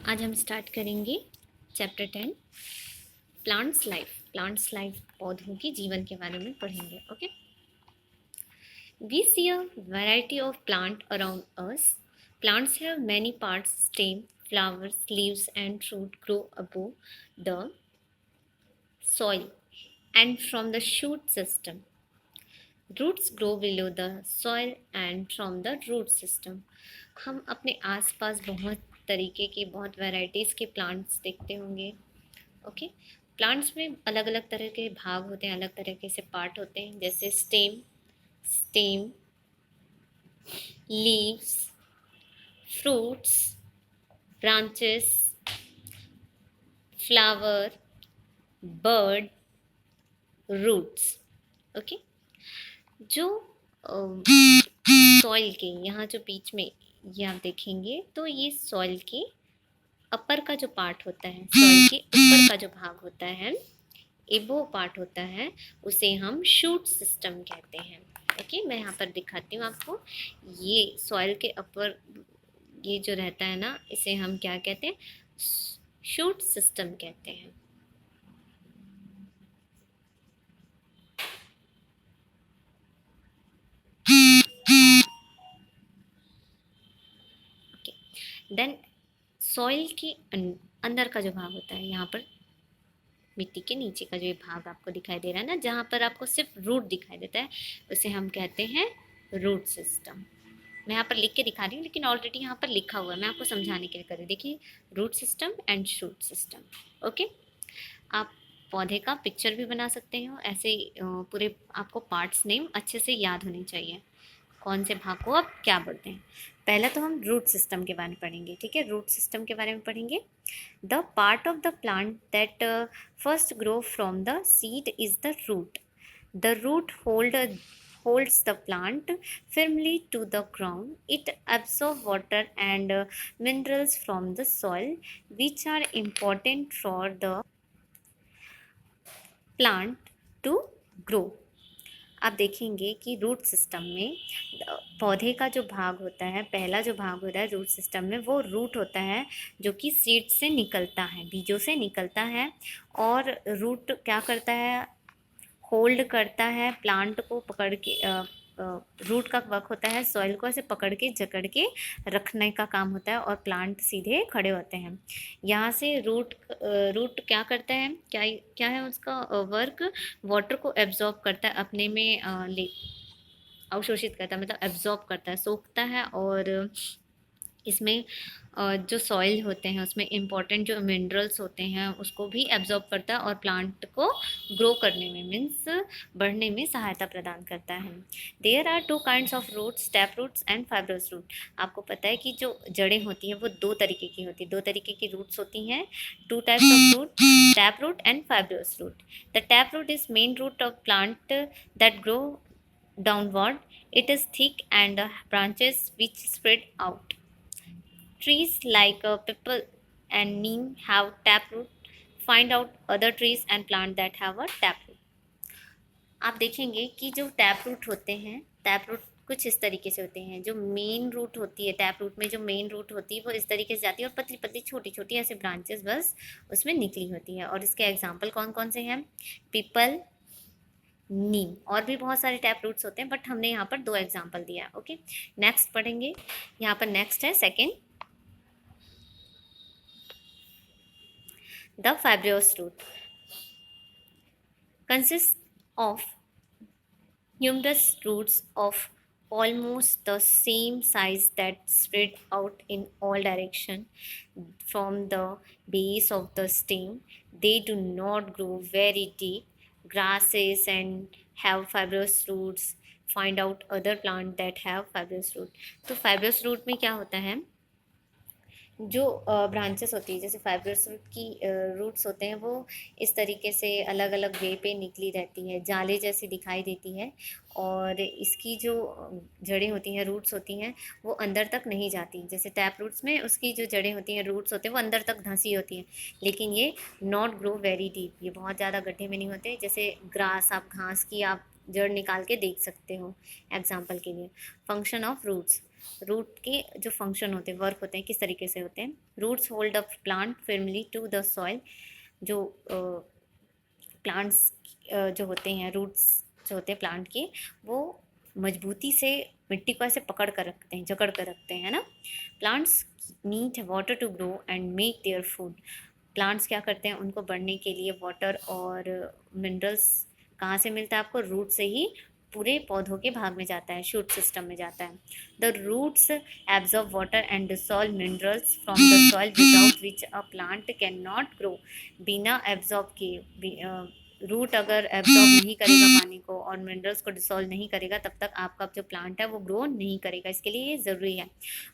आज हम स्टार्ट करेंगे चैप्टर 10 प्लांट्स लाइफ पौधों के जीवन के बारे में पढ़ेंगे. Okay, we see a variety of plant around us. Plants have many parts: stem, flowers, leaves and fruit grow above the soil and from the shoot system. Roots grow below the soil and from the root system. हम अपने आसपास बहुत तरीके के बहुत varieties के plants देखते होंगे. ओके, प्लांट्स में अलग अलग तरह के भाग होते हैं, अलग तरीके से पार्ट होते हैं, जैसे stem, leaves, fruits, branches, flower, bird, roots. Okay, जो सॉइल के यहाँ जो बीच में ये आप देखेंगे तो ये सॉइल के अपर का जो पार्ट होता है, सॉइल के ऊपर का जो भाग होता है, एबो पार्ट होता है, उसे हम शूट सिस्टम कहते हैं. ओके, मैं यहाँ पर दिखाती हूँ आपको. ये सॉइल के अपर ये जो रहता है ना, इसे हम क्या कहते हैं? शूट सिस्टम कहते हैं. ओके, देन सॉइल के अंदर का जो भाग होता है, यहाँ पर मिट्टी के नीचे का जो ये भाग आपको दिखाई दे रहा है ना, जहाँ पर आपको सिर्फ रूट दिखाई देता है, उसे हम कहते हैं रूट सिस्टम. मैं यहाँ पर लिख के दिखा रही हूँ, लेकिन ऑलरेडी यहाँ पर लिखा हुआ है, मैं आपको समझाने के लिए कर रही हूँ. देखिए, root system and shoot system. Okay, आप पौधे का पिक्चर भी बना सकते हो. ऐसे पूरे आपको पार्ट्स नेम अच्छे से याद होने चाहिए, कौन से भाग को आप क्या बोलते हैं. पहला तो हम रूट सिस्टम के बारे में पढ़ेंगे. ठीक है, रूट सिस्टम के बारे में पढ़ेंगे. The part of the plant that first grow from the seed is the root. The root holds the plant firmly to the ground. It absorbs water and minerals from the soil, which are important for the plant to grow. आप देखेंगे कि root system में पौधे का जो भाग होता है, पहला जो भाग होता है रूट सिस्टम में, वो रूट होता है जो कि सीड से निकलता है, बीजों से निकलता है. और रूट क्या करता है? होल्ड करता है प्लांट को पकड़ के. रूट का वर्क होता है सॉइल को ऐसे पकड़ के जकड़ के रखने का काम होता है, और प्लांट सीधे खड़े होते हैं. यहाँ से रूट क्या करता है, क्या है उसका वर्क? वाटर को एब्जॉर्ब करता है, अपने में अवशोषित करता है, मतलब एब्जॉर्ब करता है, सोखता है. और इसमें जो सॉइल होते हैं उसमें इम्पॉर्टेंट जो मिनरल्स होते हैं उसको भी एब्जॉर्ब करता है, और प्लांट को ग्रो करने में, मीन्स बढ़ने में सहायता प्रदान करता है. There are two kinds of roots, tap roots and fibrous root. आपको पता है कि जो जड़ें होती हैं वो दो तरीके की होती है, दो तरीके की रूट्स होती हैं. Two types of root, tap root and fibrous root. The tap root is main root of plant that grow downward. It is thick and branches which spread out. Trees like pipal and neem have taproot. Find out other trees and plants that have a taproot. आप देखेंगे कि जो tap root होते हैं, tap root कुछ इस तरीके से होते हैं. जो मेन रूट होती है टैप रूट में, जो मेन रूट होती है वो इस तरीके से जाती है, और पतली पतली छोटी छोटी ऐसे ब्रांचेस बस उसमें निकली होती है. और इसके एग्जाम्पल कौन कौन से हैं? पीपल, नीम, और भी बहुत सारे टैप रूट्स होते हैं, बट हमने यहाँ पर दो एग्जाम्पल दिया. ओके, नेक्स्ट पढ़ेंगे. यहाँ पर नेक्स्ट है second, the fibrous root. Consists of numerous roots of almost the same size that spread out in all directions from the base of the stem. They do not grow very deep. Grasses and have fibrous roots. Find out other plants that have fibrous root. तो fibrous root में क्या होता है? जो branches होती है, जैसे fibrous root की रूट्स होते हैं, वो इस तरीके से अलग अलग वे पे निकली रहती है, जाले जैसी दिखाई देती है. और इसकी जो जड़ें होती हैं, रूट्स होती हैं, वो अंदर तक नहीं जाती. जैसे टैप रूट्स में उसकी जो जड़ें होती हैं, रूट्स होते हैं, वो अंदर तक धंसी होती हैं. लेकिन ये नॉट ग्रो वेरी डीप, ये बहुत ज़्यादा गड्ढे में नहीं होते. जैसे ग्रास, आप घास की आप जड़ निकाल के देख सकते हो एग्जाम्पल के लिए. Function of roots. रूट के जो फंक्शन होते हैं, वर्क होते हैं, किस तरीके से होते हैं। Roots hold up plant firmly to the soil. जो प्लांट्स जो होते हैं, रूट्स जो होते हैं प्लांट के, वो मजबूती से मिट्टी को ऐसे पकड़ कर रखते हैं, जकड़ कर रखते हैं ना। Plants need water to grow and make their food. Plants क्या करते हैं, उनको बढ़ने के लिए वाटर और मिनरल्स कहाँ से मिलता है आपको, रूट से ही पूरे पौधों के भाग में जाता है, शूट सिस्टम में जाता है। The roots absorb water and dissolve minerals from the soil without which a plant can not grow. बिना एब्जॉर्ब किए, रूट अगर एब्जॉर्ब नहीं करेगा पानी को और मिनरल्स को डिसॉल्व नहीं करेगा, तब तक आपका जो प्लांट है वो ग्रो नहीं करेगा। इसके लिए ये ज़रूरी है।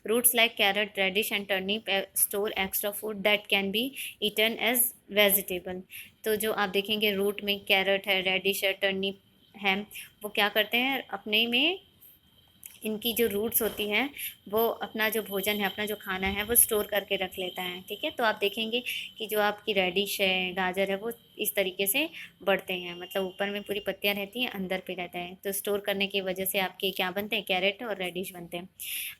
Roots like carrot, radish and turnip store extra food that can be eaten as vegetable. तो जो आप देखेंगे रूट में कैरेट है, रेडिश है, टर्निप है, वो क्या करते हैं अपने में, इनकी जो रूट्स होती हैं वो अपना जो भोजन है, अपना जो खाना है वो स्टोर करके रख लेता है। ठीक है, तो आप देखेंगे कि जो आपकी रेडिश है, गाजर है, वो इस तरीके से बढ़ते हैं, मतलब ऊपर में पूरी पत्तियां रहती हैं, अंदर पे रहता है। तो स्टोर करने की वजह से आपके क्या बनते हैं, कैरेट और रेडिश बनते हैं।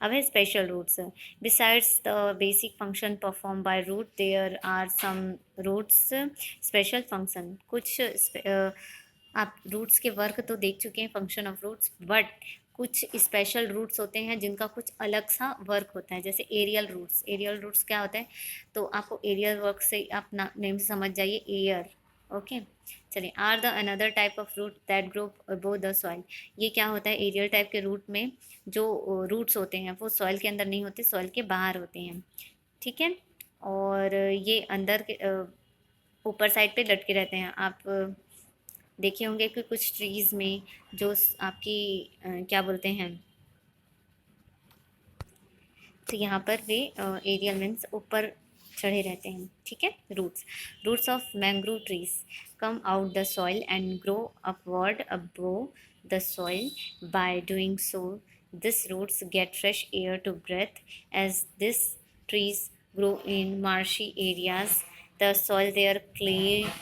अब है special roots. Besides the basic function perform by root, there are some roots special function. कुछ आप रूट्स के वर्क तो देख चुके हैं, फंक्शन ऑफ रूट्स, बट कुछ स्पेशल रूट्स होते हैं जिनका कुछ अलग सा वर्क होता है। जैसे एरियल रूट्स। एरियल रूट्स क्या होता है, तो आपको एरियल वर्क से आप नेम से समझ जाइए, एयर। ओके, चलिए। Are the another type of root that grow above the soil. ये क्या होता है, एरियल टाइप के रूट में जो रूट्स होते हैं वो सॉइल के अंदर नहीं होते, सॉइल के बाहर होते हैं। ठीक है, और ये अंदर के ऊपर साइड पे लटके रहते हैं। आप देखे होंगे कि कुछ ट्रीज़ में जो आपकी क्या बोलते हैं, तो यहाँ पर वे एरियल मीन्स ऊपर चढ़े रहते हैं। ठीक है, roots. Roots of mangrove trees come out the soil and grow upward above the soil. By doing so this roots get fresh air to breathe. As this trees grow in marshy areas, the soil there clear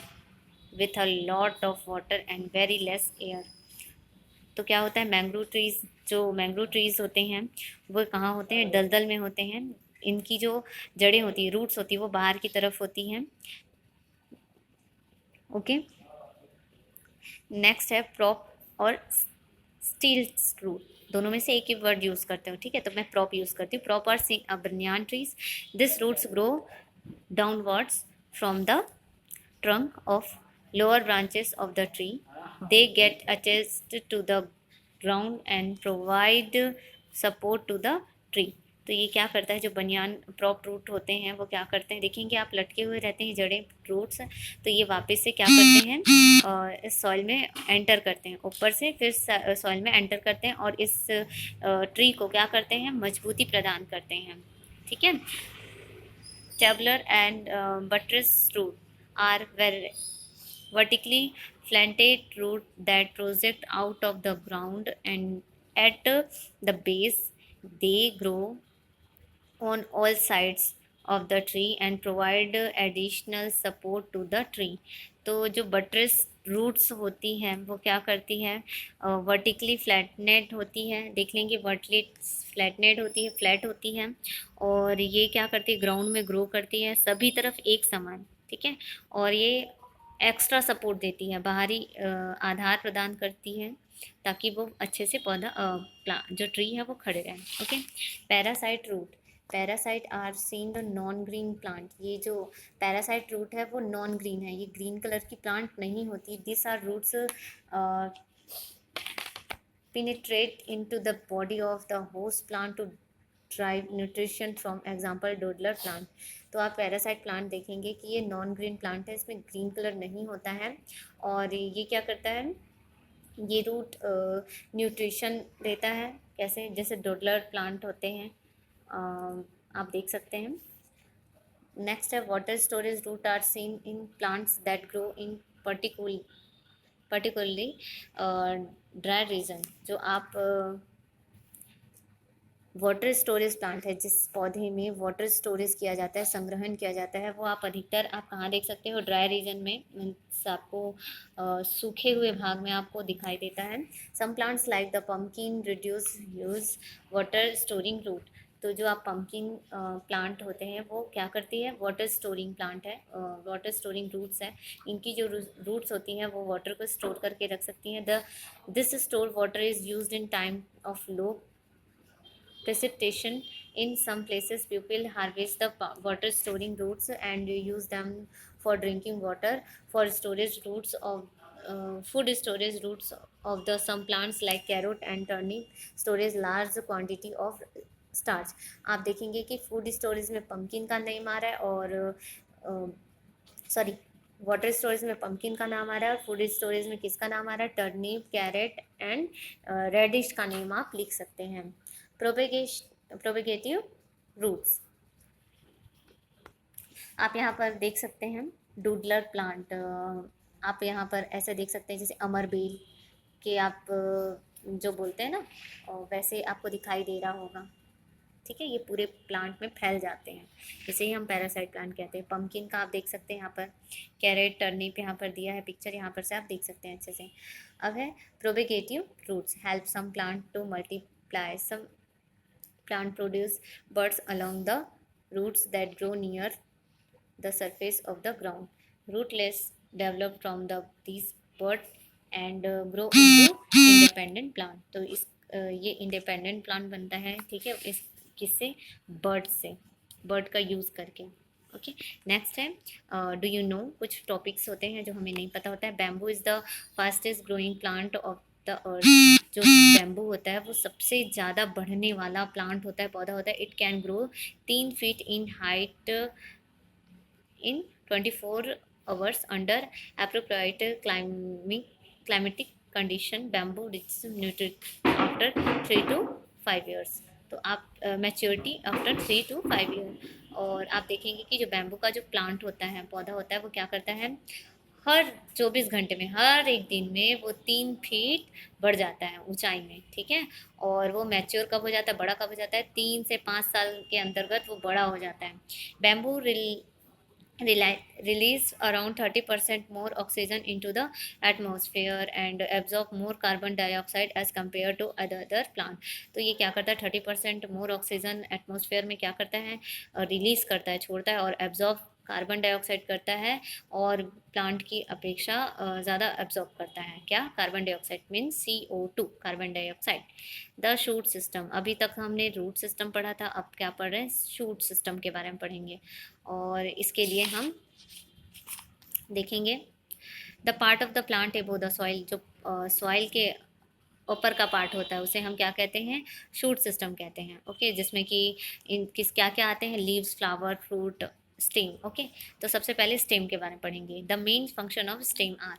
with a lot of water and very less air। तो क्या होता है, mangrove trees, जो mangrove trees होते हैं वो कहाँ होते हैं, दलदल में होते हैं। इनकी जो जड़ें होती हैं, रूट्स होती है, वो बाहर की तरफ होती हैं। ओके, नेक्स्ट है प्रॉप और स्टील रूट। दोनों में से एक ही वर्ड यूज़ करते हो। ठीक है, तो मैं प्रॉप यूज़ करती हूँ। प्रॉप और banyan trees, this roots grow downwards from the trunk of lower branches of the tree. They get attached to the ground and provide support to the tree। तो ये क्या करता है, जो बनियान प्रॉप रूट होते हैं वो क्या करते हैं, देखेंगे आप लटके हुए रहते हैं जड़ें, रूट्स। तो ये वापस से क्या करते हैं, इस सॉइल में एंटर करते हैं, ऊपर से फिर सॉइल में एंटर करते हैं और इस ट्री को क्या करते हैं, मजबूती प्रदान करते हैं। ठीक है, tubular and buttress root are vertically slanted root that project out of the ground, and at the base they grow on all sides of the tree and provide additional support to the tree। तो जो buttress roots होती हैं वो क्या करती हैं, vertically फ्लैटनेड होती है, देख लेंगे वर्टली फ्लैटनेड होती है, फ्लैट होती है, और ये क्या करती है, ग्राउंड में ग्रो करती है, सभी तरफ एक समान। ठीक है, और ये एक्स्ट्रा सपोर्ट देती है, बाहरी आधार प्रदान करती है, ताकि वो अच्छे से पौधा जो ट्री है वो खड़े रहें। Okay, parasite root. Parasite are seen the non green plant. ये जो पैरासाइट रूट है वो नॉन ग्रीन है, ये ग्रीन कलर की प्लांट नहीं होती। This are roots penetrate into the body of the host plant to drive nutrition from example dodder plant. तो आप पैरासाइट प्लांट देखेंगे कि ये नॉन ग्रीन प्लांट है, इसमें ग्रीन कलर नहीं होता है, और ये क्या करता है, ये रूट न्यूट्रिशन देता है। कैसे, जैसे डोडलर प्लांट होते हैं, आप देख सकते हैं। नेक्स्ट है water storage root are seen in plants that grow in particularly dry region. जो आप वाटर स्टोरेज प्लांट है, जिस पौधे में वाटर स्टोरेज किया जाता है, संग्रहण किया जाता है, वो आप अधिकतर आप कहाँ देख सकते हो, ड्राई रीजन में, मीन्स आपको सूखे हुए भाग में आपको दिखाई देता है। Some plants like the pumpkin reduce use water storing root. तो जो आप पम्पकिन प्लांट होते हैं वो क्या करती है, वाटर स्टोरिंग प्लांट है, वाटर स्टोरिंग रूट्स है। इनकी जो रूट्स होती हैं वो वाटर को स्टोर करके रख सकती हैं। The this store water is used in time of low precipitation. In some places, people harvest the water storing roots and use them for drinking water. For storage roots of food storage roots of the some plants like carrot and turnip storage large quantity of starch. आप देखेंगे कि food storage में pumpkin का name आ रहा है, और sorry, water storage में pumpkin का नाम आ रहा है, और फूड स्टोरेज में किसका नाम आ रहा है, टर्निप, कैरेट एंड रेडिश का नेम आप लिख सकते हैं। प्रोपेगेटिव रूट्स आप यहाँ पर देख सकते हैं। डूडलर प्लांट आप यहाँ पर ऐसे देख सकते हैं, जैसे अमर बेल के आप जो बोलते हैं ना, वैसे आपको दिखाई दे रहा होगा। ठीक है, ये पूरे प्लांट में फैल जाते हैं, इसे ही हम पैरासाइट प्लांट कहते हैं। पम्पकिन का आप देख सकते हैं यहाँ पर, कैरेट, टर्निप यहाँ पर दिया है पिक्चर, यहाँ पर से आप देख सकते हैं अच्छे से। अब है propagative roots help some plant to multiply. Some plant produce buds along the roots that grow near the surface of the ground. Rootlets develop from these buds and grow into independent plant. तो ये independent plant बनता है, ठीक है, इस किससे, bird से, bird का यूज़ करके। ओके, नेक्स्ट है डू यू नो, कुछ टॉपिक्स होते हैं जो हमें नहीं पता होता है। Bamboo is the fastest growing plant of the earth. जो बैम्बू होता है वो सबसे ज़्यादा बढ़ने वाला प्लांट होता है, पौधा होता है। It can grow 3 feet in height in 24 hours under appropriate climatic condition. Bamboo reaches maturity after 3 to 5 years. तो आप मैच्योरिटी आफ्टर 3 to 5 ईयर। और आप देखेंगे कि जो बैम्बू का जो प्लांट होता है, पौधा होता है, वो क्या करता है, हर 24 घंटे में, हर एक दिन में वो 3 फीट बढ़ जाता है ऊंचाई में। ठीक है, और वो मैच्योर कब हो जाता है, बड़ा कब हो जाता है, 3 से 5 साल के अंतर्गत वो बड़ा हो जाता है। Bamboo release around 30% more oxygen into the atmosphere and absorb more carbon dioxide as compared to other plant। तो ये क्या करता है, 30% मोर ऑक्सीजन एटमॉस्फेयर में क्या करता है, रिलीज करता है, छोड़ता है, और एब्जॉर्ब कार्बन डाइऑक्साइड करता है, और प्लांट की अपेक्षा ज़्यादा एब्जॉर्ब करता है। क्या, carbon dioxide means CO2, carbon dioxide. The shoot system, अभी तक हमने रूट सिस्टम पढ़ा था, अब क्या पढ़ रहे हैं, शूट सिस्टम के बारे में पढ़ेंगे। और इसके लिए हम देखेंगे the part of the plant एबो द सॉइल, जो सॉइल के ऊपर का पार्ट होता है उसे हम क्या कहते हैं, शूट सिस्टम कहते हैं। ओके, जिसमें कि इन किस क्या क्या आते हैं, leaves, flower, fruit, stem. Okay, तो सबसे पहले स्टेम के बारे में पढ़ेंगे। The main function of stem are,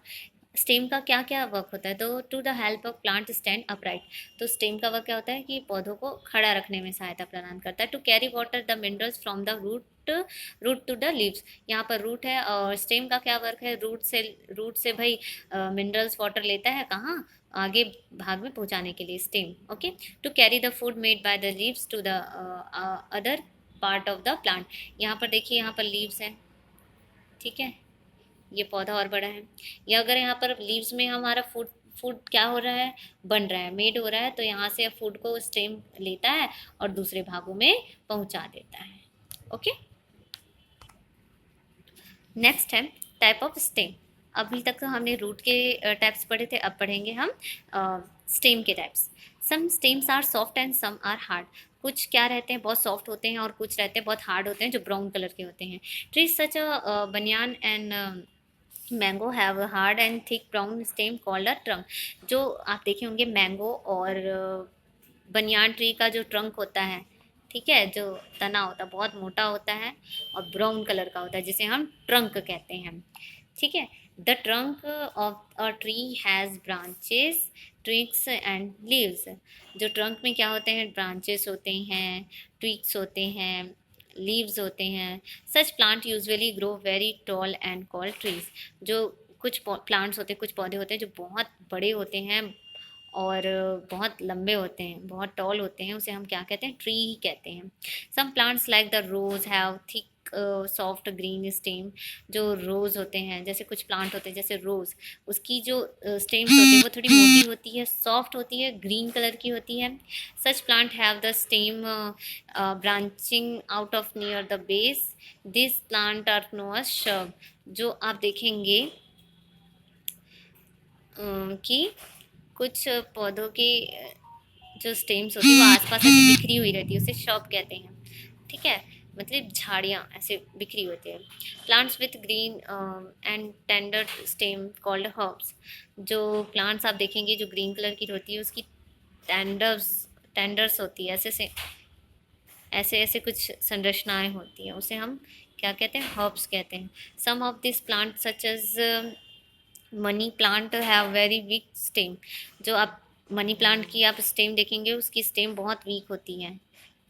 stem का क्या क्या वर्क होता है, तो to the help of plant stand upright. तो स्टेम का वर्क क्या होता है कि पौधों को खड़ा रखने में सहायता प्रदान करता है। To carry water the minerals from the root to the leaves, यहाँ पर रूट है, और स्टेम का क्या वर्क है, रूट से भाई मिनरल्स वाटर लेता है, कहाँ, आगे भाग में पहुँचाने के लिए, stem. Okay, to carry the food made by the leaves to the other part of the plant. यहाँ पर देखिए, यहाँ पर लीव्स है, ठीक है, ये पौधा और बड़ा है। या अगर यहाँ पर लीव्स में हमारा फूड फूड क्या हो रहा है, बन रहा है, मेड हो रहा है, तो यहाँ से फूड को स्टेम लेता है और दूसरे भागों में पहुँचा देता है। ओके, नेक्स्ट है टाइप ऑफ स्टेम। अभी तक तो हमने रूट के टाइप्स पढ़े थे, अब पढ़ेंगे हम स्टेम के types. Some stems are soft and some are hard. कुछ क्या रहते हैं, बहुत सॉफ्ट होते हैं, और कुछ रहते हैं बहुत हार्ड होते हैं, जो ब्राउन कलर के होते हैं। ट्रीज सच बनियान and mango have hard and thick brown stem called a trunk. जो आप देखे होंगे, मैंगो और बनियान ट्री का जो ट्रंक होता है, ठीक है, जो तना होता है बहुत मोटा होता है और ब्राउन कलर का होता है, जिसे हम ट्रंक कहते हैं। ठीक है, the trunk of a tree has branches, twigs and leaves. जो ट्रंक में क्या होते हैं, ब्रांचेस होते हैं, ट्विग्स होते हैं, लीव्स होते हैं। Such plant usually grow very tall and called trees. जो कुछ प्लांट्स होते हैं, कुछ पौधे होते हैं जो बहुत बड़े होते हैं और बहुत लंबे होते हैं, बहुत टॉल होते हैं, उसे हम क्या कहते हैं, ट्री ही कहते हैं। Some plants like the rose have thick soft green stem. जो रोज़ होते हैं, जैसे कुछ प्लांट होते हैं जैसे रोज़, उसकी जो स्टेम्स होती है वो थोड़ी मोटी होती है, सॉफ्ट होती है, ग्रीन कलर की होती है। Such plant have the stem branching out of near the base. This plant are known as shrub. जो आप देखेंगे कि कुछ पौधों की जो स्टेम्स होती है वो आसपास ऐसे बिखरी हुई रहती है, उसे श्रब कहते हैं। ठीक है, मतलब झाड़ियाँ ऐसे बिखरी होती है। Plants with green and tender stem called herbs. जो प्लांट्स आप देखेंगे जो ग्रीन कलर की होती है उसकी टेंडर्स टेंडर्स होती है, ऐसे से ऐसे ऐसे कुछ संरचनाएं होती हैं, उसे हम क्या कहते हैं, हर्ब्स कहते हैं। Some of this plant such as money plant have very weak stem. जो आप मनी प्लांट की आप स्टेम देखेंगे उसकी स्टेम बहुत वीक होती है।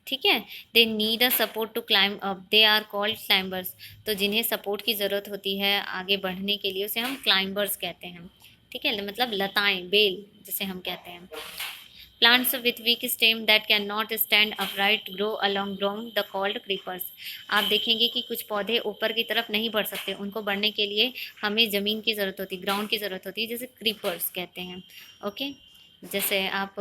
ठीक है, they need a support to climb up, they are called climbers. तो जिन्हें सपोर्ट की ज़रूरत होती है आगे बढ़ने के लिए उसे हम क्लाइंबर्स कहते हैं। ठीक है, मतलब लताएं, बेल जिसे हम कहते हैं। Plants with week stem that can not stand upright grow along ground the called creepers. आप देखेंगे कि कुछ पौधे ऊपर की तरफ नहीं बढ़ सकते, उनको बढ़ने के लिए हमें ज़मीन की ज़रूरत होती है, ग्राउंड की ज़रूरत होती है, जैसे क्रीपर्स कहते हैं। ओके, जैसे आप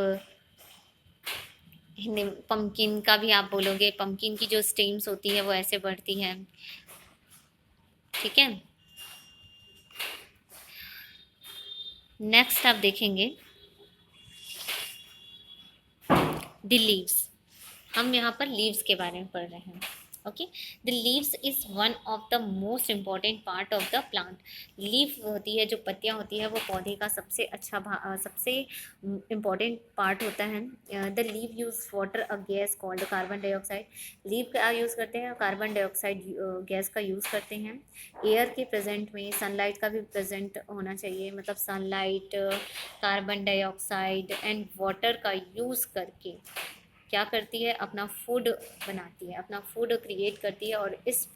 हिंदी पम्पकिन का भी आप बोलोगे, पम्पकिन की जो स्टेम्स होती है वो ऐसे बढ़ती है। ठीक है, नेक्स्ट आप देखेंगे द लीव्स। हम यहाँ पर लीव्स के बारे में पढ़ रहे हैं। Okay, the leaves is one of the most important part of the plant. Leaf होती है, जो पत्तियाँ होती है, वो पौधे का सबसे सबसे इम्पॉर्टेंट पार्ट होता है। The leave use water a gas called carbon dioxide. Leave का यूज़ करते हैं, कार्बन डाइऑक्साइड गैस का यूज़ करते हैं। एयर के प्रेजेंट में सनलाइट का भी प्रेजेंट होना चाहिए, मतलब sunlight, carbon dioxide and water का यूज़ करके क्या करती है, अपना फूड बनाती है, अपना फूड क्रिएट करती है। और इस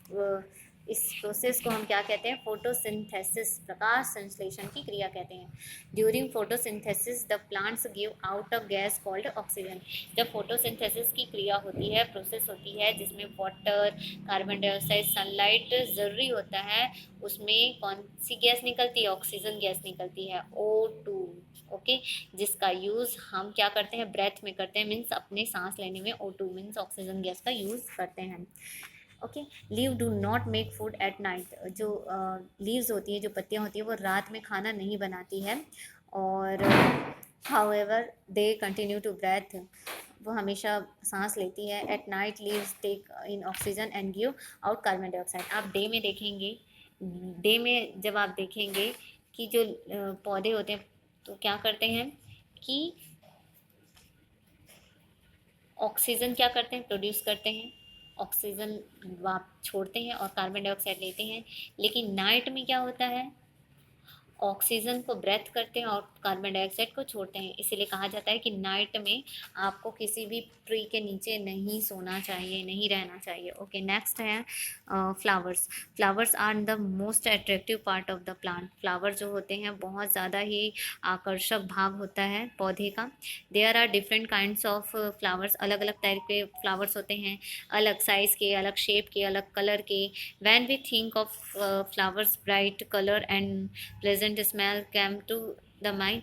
प्रोसेस को हम क्या कहते हैं, फोटोसिंथेसिस, प्रकाश संश्लेषण की क्रिया कहते हैं। During photosynthesis the plants give out a gas called oxygen. जब फोटोसिंथेसिस की क्रिया होती है, प्रोसेस होती है, जिसमें वाटर, कार्बन डाइऑक्साइड, सनलाइट ज़रूरी होता है, उसमें कौन सी गैस निकलती है, ऑक्सीजन गैस निकलती है, O2। ओके, जिसका यूज़ हम क्या करते हैं, ब्रेथ में करते हैं, मीन्स अपने सांस लेने में O2 मीन्स ऑक्सीजन गैस का यूज़ करते हैं। Okay, leave do not make food at night. जो लीव्स होती है, जो पत्तियाँ होती है, वो रात में खाना नहीं बनाती है। और however they continue to breathe, वो हमेशा सांस लेती है। At night leaves take in oxygen and give out carbon dioxide. आप डे में देखेंगे, डे में जब आप देखेंगे कि जो पौधे होते हैं तो क्या करते हैं कि ऑक्सीजन क्या करते हैं, प्रोड्यूस करते हैं, ऑक्सीजन आप छोड़ते हैं और कार्बन डाइऑक्साइड लेते हैं। लेकिन नाइट में क्या होता है, ऑक्सीजन को ब्रेथ करते हैं और कार्बन डाइऑक्साइड को छोड़ते हैं। इसीलिए कहा जाता है कि नाइट में आपको किसी भी ट्री के नीचे नहीं सोना चाहिए, नहीं रहना चाहिए। ओके, नेक्स्ट है flowers. Flowers are the most attractive part of the plant. Flower जो होते हैं बहुत ज़्यादा ही आकर्षक भाग होता है पौधे का। There are different kinds of flowers. अलग अलग टाइप के फ्लावर्स होते हैं, अलग साइज़ के, अलग शेप के, अलग कलर के। When we think of flowers bright colour and pleasant smell came to the mind.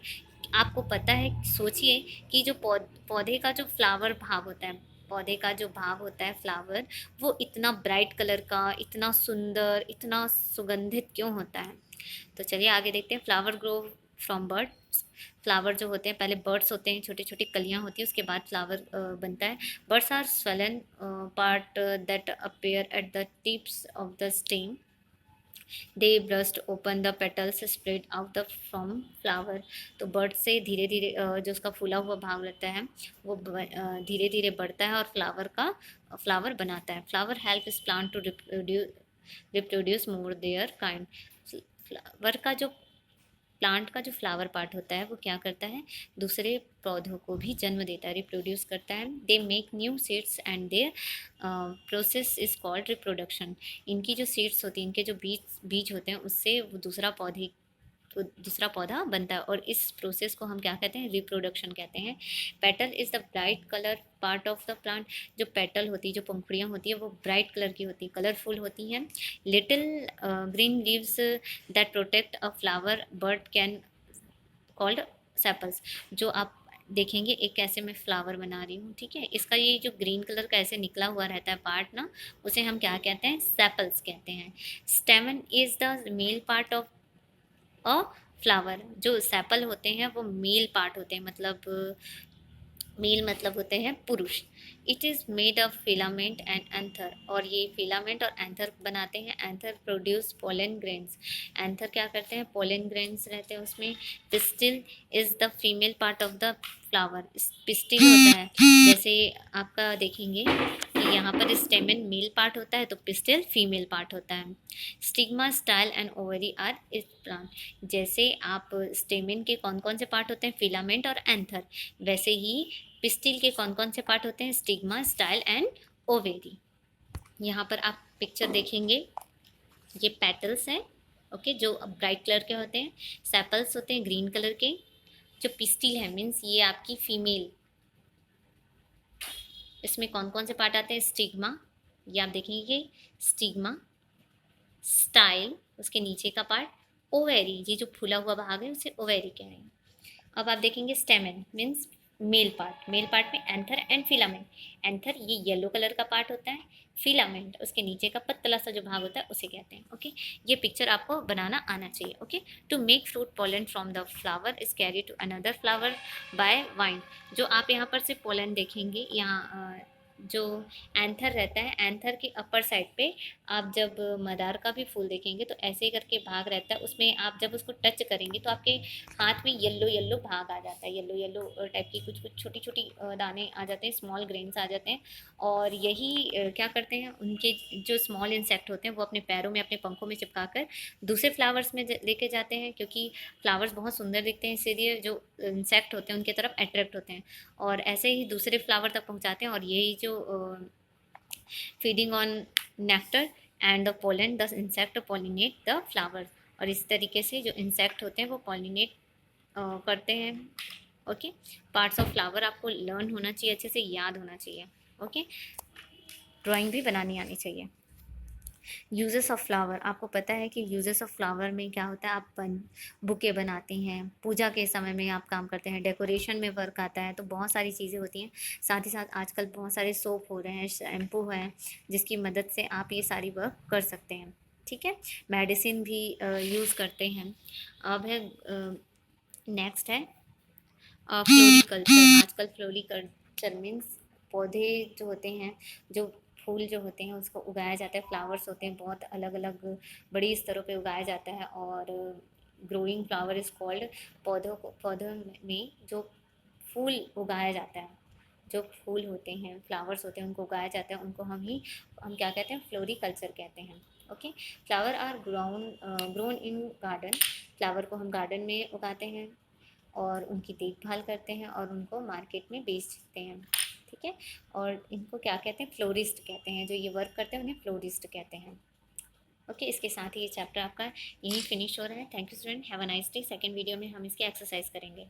आपको पता है, सोचिए कि जो पौधे का जो फ्लावर भाग होता है, पौधे का जो भाग होता है फ्लावर, वो इतना ब्राइट कलर का, इतना सुंदर, इतना सुगंधित क्यों होता है। तो चलिए आगे देखते हैं। Flower grow from birds. Flower जो होते हैं, पहले बर्ड्स होते हैं, छोटी छोटी कलियां होती है, उसके बाद फ्लावर बनता है। Birds are swollen part that appear at the tips of the stem. They burst open the petals spread out the from flower. तो बर्ड से धीरे धीरे जो उसका फूला हुआ भाग रहता है वो धीरे धीरे बढ़ता है और फ्लावर बनाता है। फ्लावर हेल्प इस plant to reproduce more their kind. Flower का जो प्लांट का जो फ्लावर पार्ट होता है वो क्या करता है, दूसरे पौधों को भी जन्म देता है, रिप्रोड्यूस करता है। They make new seeds and their process is called reproduction. इनकी जो सीड्स होती हैं, इनके जो बीज बीज होते हैं, उससे वो दूसरा पौधे तो दूसरा पौधा बनता है, और इस प्रोसेस को हम क्या कहते हैं, रिप्रोडक्शन कहते हैं। Petal is the bright colour part of the plant. जो पेटल होती है, जो पंखुड़ियाँ होती है, वो ब्राइट कलर की होती है, कलरफुल होती हैं। Little green leaves that protect a flower bird can called sepals. जो आप देखेंगे, एक ऐसे मैं फ्लावर बना रही हूँ, ठीक है, इसका ये जो ग्रीन कलर का ऐसे निकला हुआ रहता है पार्ट ना, उसे हम क्या कहते हैं, सेपल्स कहते हैं। स्टेमन is the male part of a flower. जो सेपल होते हैं वो मेल पार्ट होते हैं, मतलब मेल मतलब होते हैं पुरुष। It is made of filament and anther, और ये फिलामेंट और एंथर बनाते हैं। Anther produce pollen grains. Anther क्या करते हैं, पोलन ग्रेन्स रहते हैं उसमें। Pistil is the female part of the flower. Pistil होता है, जैसे आपका देखेंगे कि यहाँ पर स्टेमन मेल पार्ट होता है तो पिस्टिल फीमेल पार्ट होता है। Stigma, style and ovary are इस प्लांट। जैसे आप स्टेमन के कौन कौन से पार्ट होते हैं, फिलामेंट और एंथर, वैसे ही पिस्टिल के कौन कौन से पार्ट होते हैं, स्टिग्मा, स्टाइल एंड ओवेरी। यहाँ पर आप पिक्चर देखेंगे, ये पेटल्स हैं, ओके, जो ब्राइट कलर के होते हैं। सेपल्स होते हैं ग्रीन कलर के। जो पिस्टिल है मीन्स ये आपकी फीमेल। इसमें कौन कौन से पार्ट आते हैं, स्टिग्मा, ये आप देखेंगे, स्टिग्मा, स्टाइल उसके नीचे का पार्ट, ओवेरी ये जो फूला हुआ भाग है उसे ओवेरी कह रहे हैं। अब आप देखेंगे स्टेमन means male part. Male part में एंथर एंड फिलामेंट। एंथर ये येलो कलर का पार्ट होता है, फिलामेंट उसके नीचे का पतला सा जो भाग होता है उसे कहते हैं। ओके, ये पिक्चर आपको बनाना आना चाहिए। Okay, to make fruit pollen from the flower is carry to another flower by wind. जो आप यहाँ पर से पोलन देखेंगे, यहाँ जो एंथर रहता है, एंथर के अपर साइड पे आप जब मदार का भी फूल देखेंगे तो ऐसे ही करके भाग रहता है, उसमें आप जब उसको टच करेंगे तो आपके हाथ में येलो येलो भाग आ जाता है, येलो येलो टाइप की कुछ कुछ छोटी छोटी दाने आ जाते हैं, स्मॉल ग्रेन्स आ जाते हैं। और यही क्या करते हैं, उनके जो स्मॉल इंसेक्ट होते हैं वो अपने पैरों में, अपने पंखों में चिपका कर दूसरे फ्लावर्स में लेके जाते हैं, क्योंकि फ्लावर्स बहुत सुंदर दिखते हैं, इसीलिए जो इंसेक्ट होते हैं उनकी तरफ अट्रैक्ट होते हैं और ऐसे ही दूसरे फ्लावर तक पहुंचाते हैं। और यही जो feeding on nectar and the pollen, the insect pollinate the flower. और इस तरीके से जो इंसेक्ट होते हैं वो पॉलिनेट करते हैं। ओके, पार्ट्स ऑफ फ्लावर आपको लर्न होना चाहिए, अच्छे से याद होना चाहिए। ओके, ड्राइंग भी बनानी आनी चाहिए। यूजेस ऑफ फ्लावर, आपको पता है कि यूजेस ऑफ फ्लावर में क्या होता है, आप बुके बनाते हैं, पूजा के समय में आप काम करते हैं, डेकोरेशन में वर्क आता है, तो बहुत सारी चीज़ें होती हैं। साथ ही साथ आजकल बहुत सारे सोप हो रहे हैं, शैम्पू है, जिसकी मदद से आप ये सारी वर्क कर सकते हैं। ठीक है, मेडिसिन भी यूज़ करते हैं। अब है नेक्स्ट है फ्लोरिकल्चर। आजकल फ्लोरिकल्चर मीन्स पौधे जो होते हैं, जो फूल जो होते हैं उसको उगाया जाता है, फ्लावर्स होते हैं, बहुत अलग अलग बड़ी स्तरों पे उगाया जाता है। और ग्रोइंग फ्लावर इज़ कॉल्ड, पौधों में जो फूल उगाया जाता है, जो फूल होते हैं, फ्लावर्स होते हैं, उनको उगाया जाता है, उनको हम क्या कहते हैं, फ्लोरिकल्चर कहते हैं। Okay, flower are grown in garden. Flower को हम गार्डन में उगाते हैं और उनकी देखभाल करते हैं और उनको मार्केट में बेचते हैं। ठीक है, और इनको क्या कहते हैं, फ्लोरिस्ट कहते हैं। जो ये वर्क करते हैं उन्हें फ्लोरिस्ट कहते हैं। ओके, इसके साथ ही ये चैप्टर आपका यहीं फिनिश हो रहा है। Thank you student, have a nice day. Second video में हम इसकी एक्सरसाइज करेंगे।